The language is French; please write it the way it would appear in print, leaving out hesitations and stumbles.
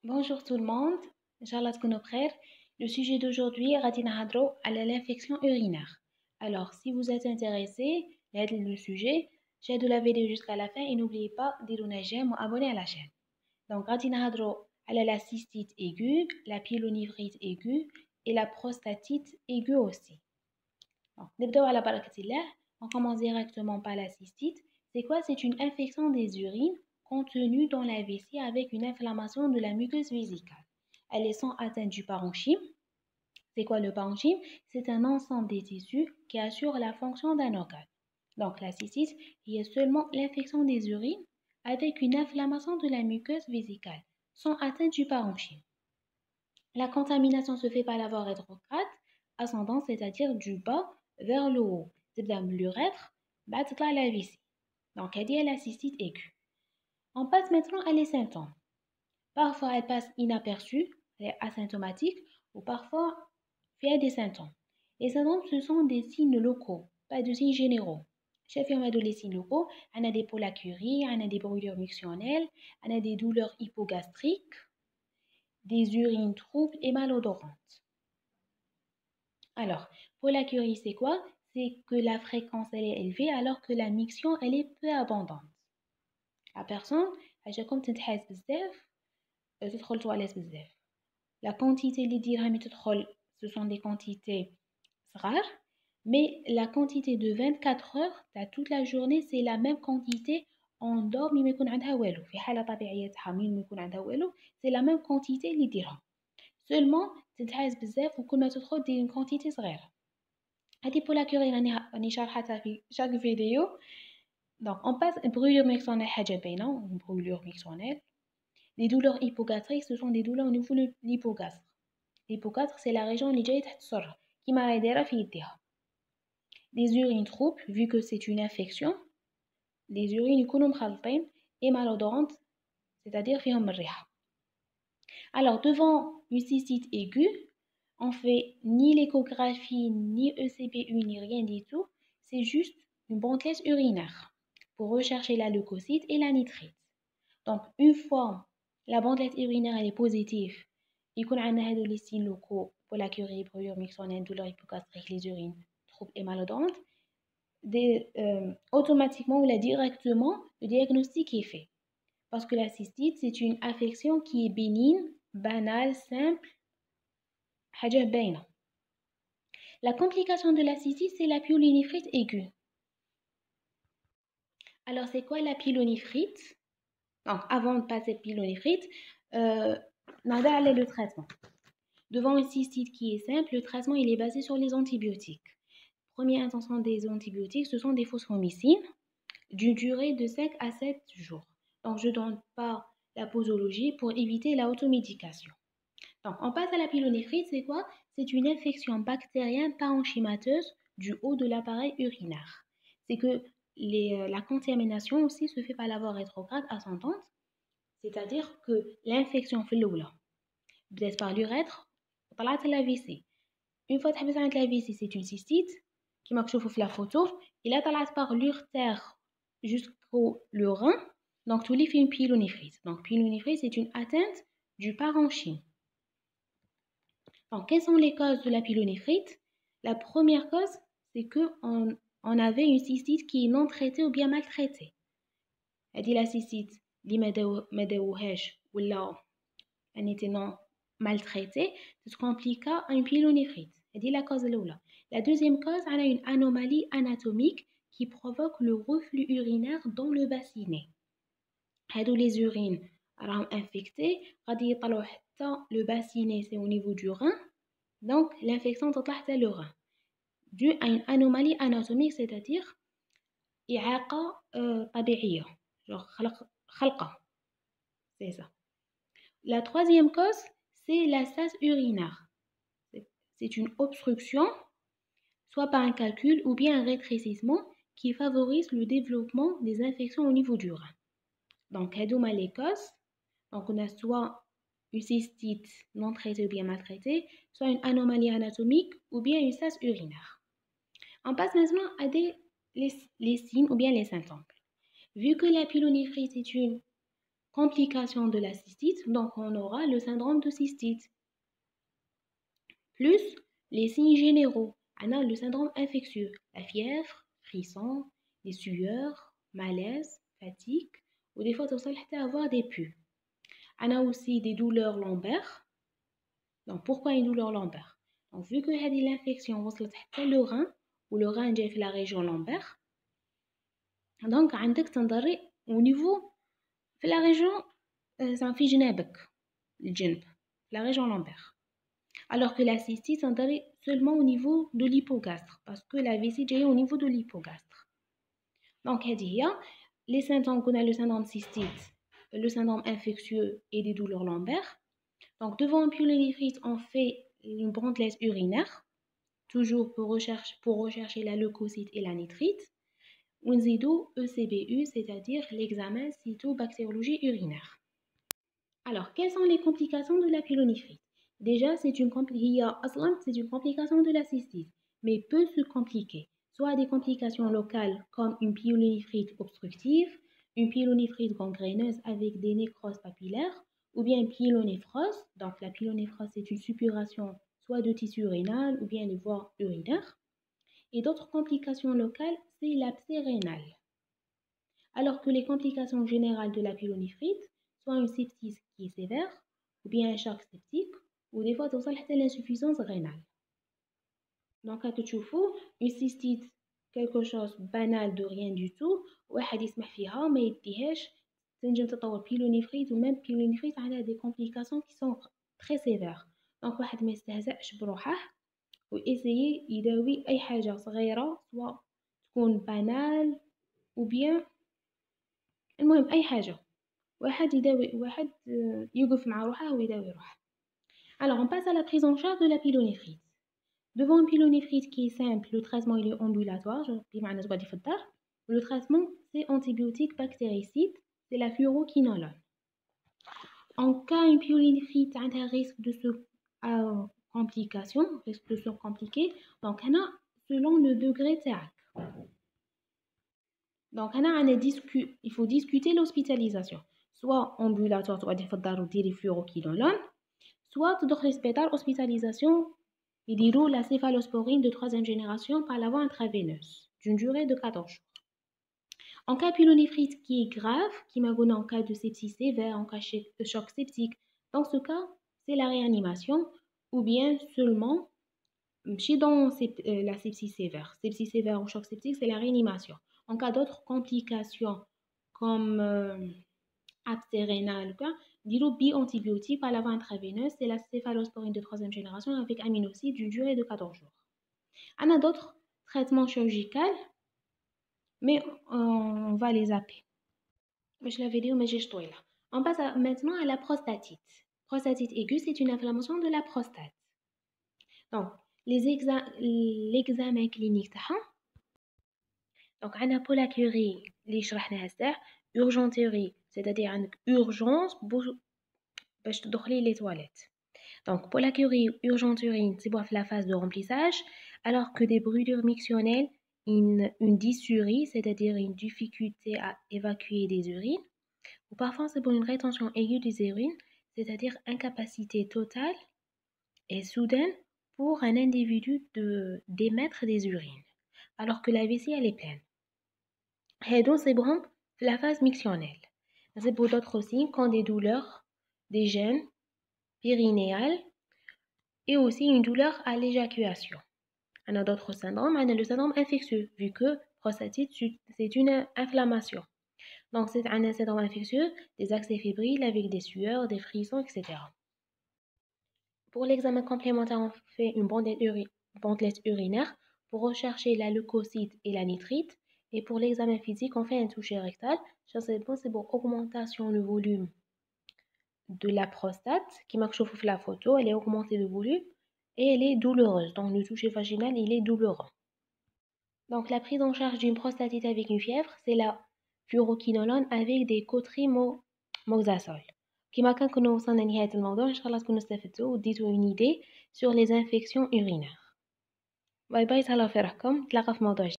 Bonjour tout le monde, Inch'Allah تكونوا بخير. Le sujet d'aujourd'hui غادي نهضروا على l'infection urinaire. Alors, si vous êtes intéressé à le sujet, شاهدوا la vidéo jusqu'à la fin et n'oubliez pas de donner j'aime ou abonner à la chaîne. Donc, غادي نهضروا على la cystite aiguë, la pyélonéphrite aiguë et la prostatite aiguë aussi. Donc, نبداو على بركة الله. On commence directement par la cystite. C'est quoi? C'est une infection des urines contenue dans la vessie avec une inflammation de la muqueuse vésicale. Elles sont atteintes du parenchyme. C'est quoi le parenchyme? C'est un ensemble des tissus qui assure la fonction d'un organe. Donc la cystite est seulement l'infection des urines avec une inflammation de la muqueuse vésicale, sans atteinte du parenchyme. La contamination se fait par la voie rétrograde, ascendante, c'est-à-dire du bas vers le haut. تبدأ من l'urètre, بعد تطلع la vessie. Donc, elle est la cystite aiguë. On passe maintenant à les symptômes. Parfois, elle passe inaperçue, elle est asymptomatique, ou parfois, il y a des symptômes. Les symptômes, ce sont des signes locaux, pas de signes généraux. Chef on a les signes locaux, on a des pollacuries, on a des brûlures mictionnelles, on a des douleurs hypogastriques, des urines troubles et malodorantes. Alors, pollacurie, c'est quoi? C'est que la fréquence elle est élevée alors que la miction elle est peu abondante. La personne, comme تنتحاس بزاف تدخل toilette بزاف. La quantité اللي ديرها ملي تدخل ce sont des quantités rares, mais la quantité de 24 heures toute la journée c'est la même quantité en dehors ملي ما يكون عندها والو. في حالة طبيعية تاعها ملي ما يكون عندها والو c'est la même quantité اللي ديرها. Seulement تنتحاس بزاف وكل ما تدخل دير une quantité صغيرة. هذه pollacurie راني شارحتها في chaque vidéo. Donc on passe brûlure mictionnelle حاجة باينة, une brûlure mictionnelle. Les douleurs hypogastriques, ce sont des douleurs au niveau de l'hypogastre. L'hypogastre, c'est la région اللي جاية تحت السرة كيما راهي دايرة في يديها. Les urines troubles, vu que c'est une infection, les urines يكونوا مخلطين et malodorantes, c'est-à-dire فيهم الريحة. Alors devant une cystite aiguë, on fait ni l'échographie, ni ECPU, ni rien du tout. C'est juste une bandelette urinaire pour rechercher la leucocyte et la nitrite. Donc, une fois la bandelette urinaire elle est positive, il y a les signes locaux pour la curie, brûlure mictionnelle, douleur hypogastrique, les urines, troubles et malodorantes. Automatiquement ou directement, le diagnostic est fait. Parce que la cystite, c'est une affection qui est bénigne, banale, simple, حاجة باينة. La complication de la cystite, c'est la pyélonéphrite aiguë. Alors, c'est quoi la pyélonéphrite? Donc, avant de passer à la pyélonéphrite, on va aller le traitement. Devant une cystite qui est simple, le traitement il est basé sur les antibiotiques. Première intention des antibiotiques, ce sont des phosphomycines d'une durée de 5 à 7 jours. Donc, je ne donne pas la posologie pour éviter la automédication. Donc, on passe à la pyélonéphrite, c'est quoi? C'est une infection bactérienne parenchymateuse du haut de l'appareil urinaire. C'est que la contamination aussi se fait par la voie rétrograde ascendante, c'est-à-dire que l'infection fait l'oula. Peut-être par l'urètre, طلعت la vessie. Une fois تحبس عند la vessie, c'est une cystite, كما تشوفوا في la photo. Et là, طلعت par l'urtère jusqu'au rein, donc tout fait une pyélonéphrite. Donc, pyélonéphrite, c'est une atteinte du parenchyme. Donc, quelles sont les causes de la pyélonéphrite? La première cause, c'est qu'on avait une cystite qui est non traitée ou bien maltraitée. Elle dit la cystite, ما داوهاش ولا elle était non maltraitée, ça se complique à une pyélonéphrite. C'est la cause de l'oula. La deuxième cause, on a une anomalie anatomique qui provoque le reflux urinaire dans le bassinet. Les urines sont infectées, le bassinet c'est au niveau du rein, donc l'infection تطلع le rein. Dû à une anomalie anatomique, c'est-à-dire إعاقة طبيعية, genre خلقة, c'est ça. La troisième cause, c'est la stase urinaire. C'est une obstruction, soit par un calcul ou bien un rétrécissement qui favorise le développement des infections au niveau du rein. Donc, هادوما les causes. Donc, on a soit une cystite non traitée ou bien maltraitée, soit une anomalie anatomique ou bien une stase urinaire. On passe maintenant à les signes ou bien les symptômes. Vu que la pyélonéphrite est une complication de la cystite, donc on aura le syndrome de cystite. Plus les signes généraux, on a le syndrome infectieux, la fièvre, frisson, les sueurs, malaise, fatigue, ou des fois توصل حتى avoir des pus. On a aussi des douleurs lombaires. Donc pourquoi une douleur lombaire? Donc vu que l'infection وصلت حتى le rein, ou le rein جاي في la région lombaire, donc عندك تنضري au niveau في la région في جنابك الجنب la région lombaire. Alors que la cystite s'intéresse seulement au niveau de l'hypogastre, parce que la vessie est au niveau de l'hypogastre. Donc, les symptômes qu'on a le syndrome cystite, le syndrome infectieux et des douleurs lombaires. Donc, devant un pyélonéphrite, on fait une bandelette urinaire, toujours pour rechercher la leucocyte et la nitrite. On zédo ECBU, c'est-à-dire l'examen cytobactériologie urinaire. Alors, quelles sont les complications de la pyélonéphrite? Déjà, c'est une complication de la cystite, mais peut se compliquer. Soit des complications locales comme une pyélonéphrite obstructive, une pyélonéphrite gangréneuse avec des nécroses papillaires, ou bien une pyélonéphrose. Donc la pyélonéphrose, c'est une suppuration soit de tissu rénal ou bien les voies urinaires. Et d'autres complications locales, c'est l'abcès rénal. Alors que les complications générales de la pyélonéphrite, soit une sepsis qui est sévère, ou bien un choc septique, ou des fois توصل حتى l'insuffisance rénale. Donc à تشوفوا une cystite quelque chose banal de rien du tout واحد يسمح فيها ما يديهاش تنجم تطور pyélonéphrite ou même pyélonéphrite على des complications qui sont très sévères. Donc واحد ما يستهزئش بروحه ويسيي يداوي اي حاجه صغيره سواء تكون banal ou bien المهم اي حاجه واحد يداوي واحد يوقف مع روحه ويداوي روحه. Alors, on passe à la prise en charge de la pyélonéphrite. Devant une pyélonéphrite qui est simple, le traitement il est ambulatoire. Le traitement, c'est antibiotique bactéricide, c'est la fluoroquinolone. En cas une pyélonéphrite a un risque de risque de se compliquer, donc selon le degré تاعك. Donc il faut discuter l'hospitalisation. Soit ambulatoire, soit des fluoroquinolone, soit تدخل l'hôpital hospitalisation يديروا la céphalosporine de 3e génération par la voie intraveineuse d'une durée de 14 jours. En cas de pyélonéphrite qui est grave, qui m'a donné en cas de sepsis sévère, en cas de choc septique, dans ce cas, c'est la réanimation ou bien seulement dans la sepsis sévère. Sepsis sévère ou choc septique, c'est la réanimation. En cas d'autres complications comme abcès rénal, bi-antibiotique par la voie intraveineuse, c'est la céphalosporine de 3e génération avec aminoside d'une durée de 14 jours. On a d'autres traitements chirurgicaux, mais on va les zapper. Je l'avais dit, mais j'ai là. On passe maintenant à la prostatite. Prostatite aiguë, c'est une inflammation de la prostate. Donc, l'examen clinique, donc on a pollakiurie, اللي شرحناها الساعة, urgenturie, c'est-à-dire عندك urgence باش تدخلي les toilettes. Donc pollakiurie, urgenturie, c'est pour la phase de remplissage, alors que des brûlures mictionnelles, une dysurie, c'est-à-dire une difficulté à évacuer des urines, ou parfois c'est pour une rétention aiguë des urines, c'est-à-dire incapacité totale et soudaine pour un individu d'émettre des urines, alors que la vessie elle est pleine. Et donc c'est bon la phase mictionnelle. C'est pour d'autres signes comme des douleurs, des gènes périnéales et aussi une douleur à l'éjaculation. On a d'autres syndromes, on a le syndrome infectieux, vu que prostatite c'est une inflammation. Donc c'est un syndrome infectieux, des accès fébriles avec des sueurs, des frissons, etc. Pour l'examen complémentaire, on fait une bandelette urinaire pour rechercher la leucocyte et la nitrite. Et pour l'examen physique, on fait un toucher rectal. C'est pour augmentation du volume de la prostate, qui marque sur la photo, elle est augmentée de volume et elle est douloureuse. Donc le toucher vaginal, il est douloureux. Donc la prise en charge d'une prostatite avec une fièvre, c'est la fluoroquinolone avec des cotrimoxazole. كما كنا وصلنا لنهاية الموضوع إن شاء الله تكونوا استفدتوا وديتوا une idée sur les infections urinaires. باي باي، تهلاو في روحكم، نتلاقاو في موضوع